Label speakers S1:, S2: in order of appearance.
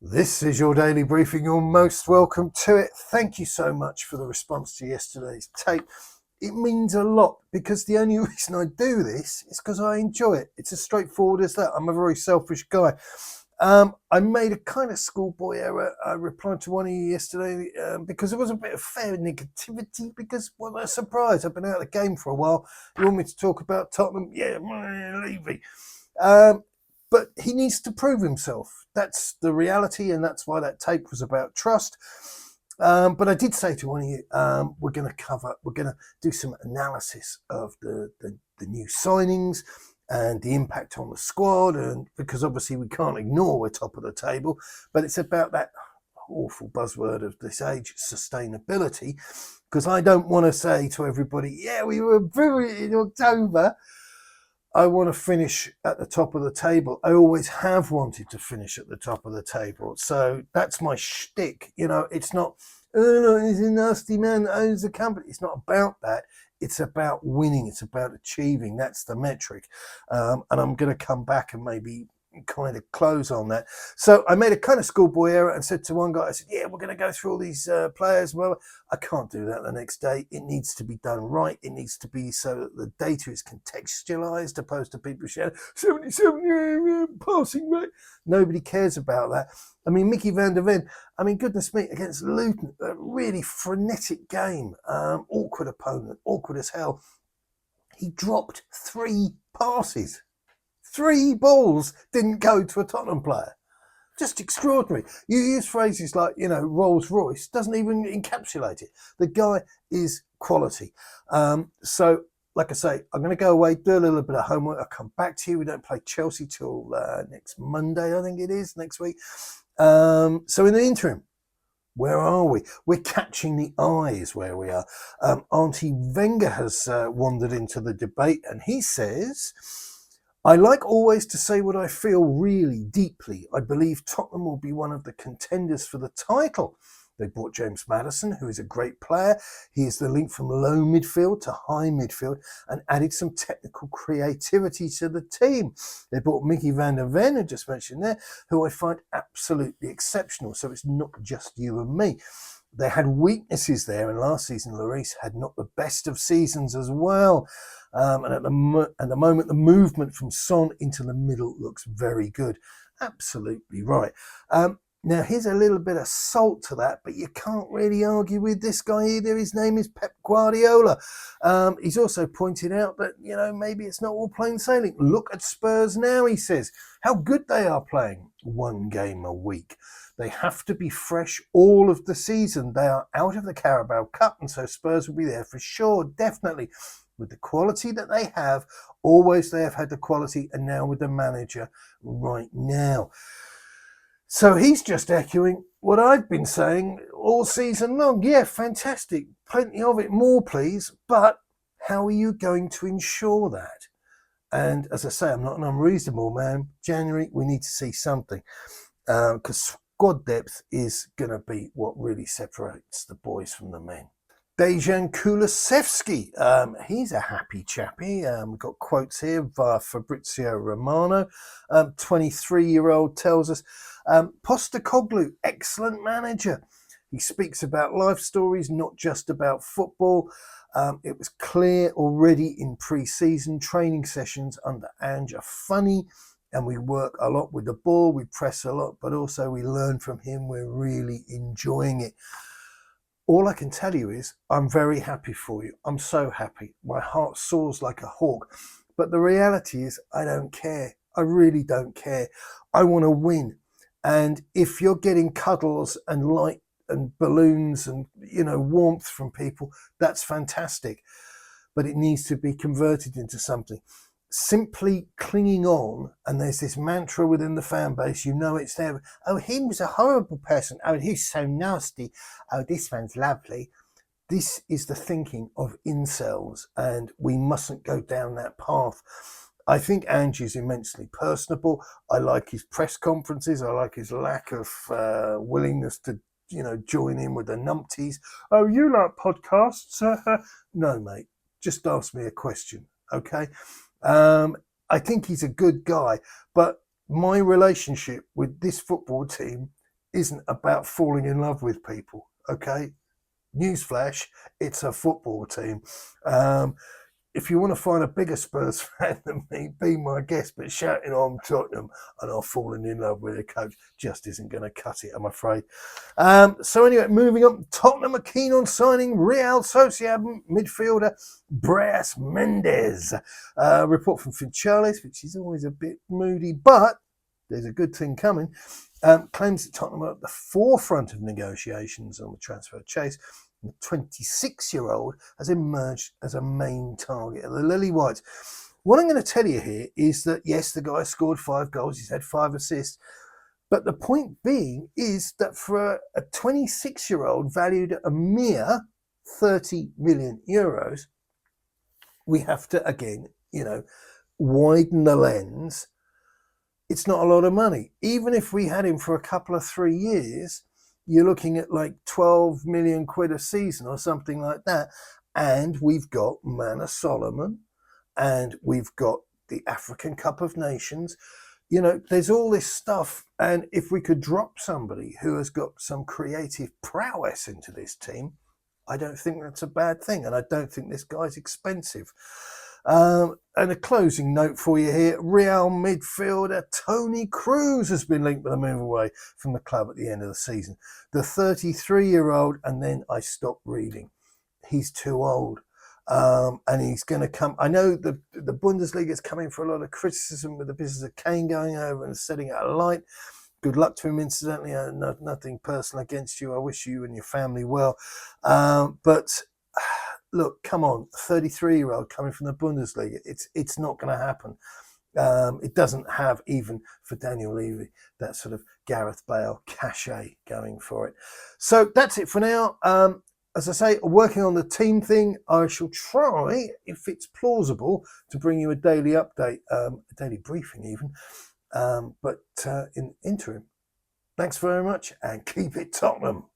S1: This is your daily briefing. You're most welcome to it. Thank you so much for the response to yesterday's tape. It means a lot because the only reason I do this is because I enjoy it. It's as straightforward as that. I'm a very selfish guy. I made a kind of schoolboy error. I replied to one of you yesterday because there was a bit of fair negativity because, what a surprise. I've been out of the game for a while. You want me to talk about Tottenham? Yeah, leave me. But he needs to prove himself. That's the reality, and that's why that tape was about trust. But I did say to one of you, we're going to do some analysis of the new signings and the impact on the squad, and because obviously we can't ignore we're top of the table, but it's about that awful buzzword of this age, sustainability, because I don't want to say to everybody, yeah, we were brilliant in October. I want to finish at the top of the table. I always have wanted to finish at the top of the table. So that's my shtick. You know, it's not, oh, no, he's a nasty man that owns the company. It's not about that. It's about winning. It's about achieving. That's the metric. And I'm going to come back and maybe kind of close on that. So I made a kind of schoolboy error and said to one guy, I said, yeah, we're going to go through all these players. Well, I can't do that the next day. It needs to be done right. It needs to be so that the data is contextualised, opposed to people shouting 77 passing rate. Nobody cares about that. I mean, Micky Van de Ven, I mean, goodness me, against Luton, a really frenetic game, awkward opponent, awkward as hell. He dropped 3 passes. 3 balls didn't go to a Tottenham player. Just extraordinary. You use phrases like, you know, Rolls Royce, doesn't even encapsulate it. The guy is quality. So, like I say, I'm going to go away, do a little bit of homework. I'll come back to you. We don't play Chelsea till next Monday, I think it is, next week. So in the interim, where are we? We're catching the eyes where we are. Aunty Wenger has wandered into the debate and he says, I like always to say what I feel really deeply. I believe Tottenham will be one of the contenders for the title. They bought James Maddison, who is a great player. He is the link from low midfield to high midfield and added some technical creativity to the team. They bought Micky Van de Ven, I just mentioned there, who I find absolutely exceptional. So it's not just you and me. They had weaknesses there, and last season Lloris had not the best of seasons as well. And at the moment, the movement from Son into the middle looks very good. Absolutely right. Now, here's a little bit of salt to that, but you can't really argue with this guy either. His name is Pep Guardiola. He's also pointed out that, you know, maybe it's not all plain sailing. Look at Spurs now, he says. How good they are playing 1 game a week. They have to be fresh all of the season. They are out of the Carabao Cup, and so Spurs will be there for sure, definitely. With the quality that they have, always they have had the quality, and now with the manager right now. So he's just echoing what I've been saying all season long. Yeah, fantastic. Plenty of it, more please. But how are you going to ensure that? And as I say, I'm not an unreasonable man. January, we need to see something. Because squad depth is going to be what really separates the boys from the men. Dejan Kulusevski, he's a happy chappy. We've got quotes here via Fabrizio Romano. 23-year-old tells us, Postecoglou, excellent manager. He speaks about life stories, not just about football. It was clear already in pre-season training sessions under Ange are funny, and we work a lot with the ball, we press a lot, but also we learn from him. We're really enjoying it. All I can tell you is I'm very happy for you. I'm so happy. My heart soars like a hawk. But the reality is I don't care. I really don't care. I want to win. And if you're getting cuddles and light and balloons and, you know, warmth from people, that's fantastic. But it needs to be converted into something. Simply clinging on, and there's this mantra within the fan base, you know it's there. Oh, he was a horrible person. Oh, he's so nasty. Oh, this man's lovely. This is the thinking of incels, and we mustn't go down that path. I think Ange is immensely personable. I like his press conferences. I like his lack of willingness to, you know, join in with the numpties. Oh, you like podcasts? No, mate. Just ask me a question, okay? I think he's a good guy, but my relationship with this football team isn't about falling in love with people, okay? Newsflash, it's a football team. If you want to find a bigger Spurs fan than me, be my guest. But shouting on Tottenham and I've fallen in love with a coach just isn't going to cut it, I'm afraid. So anyway, moving on. Tottenham are keen on signing Real Sociedad midfielder Brais Mendes. Report from Lloris, which is always a bit moody, but there's a good thing coming. Claims that Tottenham are at the forefront of negotiations on the transfer chase. The 26-year-old has emerged as a main target of the Lily Whites. What I'm going to tell you here is that, yes, the guy scored 5 goals. He's had 5 assists. But the point being is that for a 26-year-old valued at a mere 30 million euros, we have to, again, widen the lens. It's not a lot of money. Even if we had him for a couple of 3 years, you're looking at like 12 million quid a season or something like that. And we've got Manor Solomon and we've got the African Cup of Nations. There's all this stuff. And if we could drop somebody who has got some creative prowess into this team, I don't think that's a bad thing. And I don't think this guy's expensive. And a closing note for you here. Real midfielder Toni Kroos has been linked with a move away from the club at the end of the season. The 33-year-old, and then I stopped reading. He's too old. And he's going to come. I know the Bundesliga is coming for a lot of criticism with the business of Kane going over and setting out a light. Good luck to him, incidentally. Nothing personal against you. I wish you and your family well. But look, come on, 33-year-old coming from the Bundesliga. It's not going to happen. It doesn't have, even for Daniel Levy, that sort of Gareth Bale cachet going for it. So that's it for now. As I say, working on the team thing, I shall try, if it's plausible, to bring you a daily update, a daily briefing even. But in interim, thanks very much and keep it Tottenham.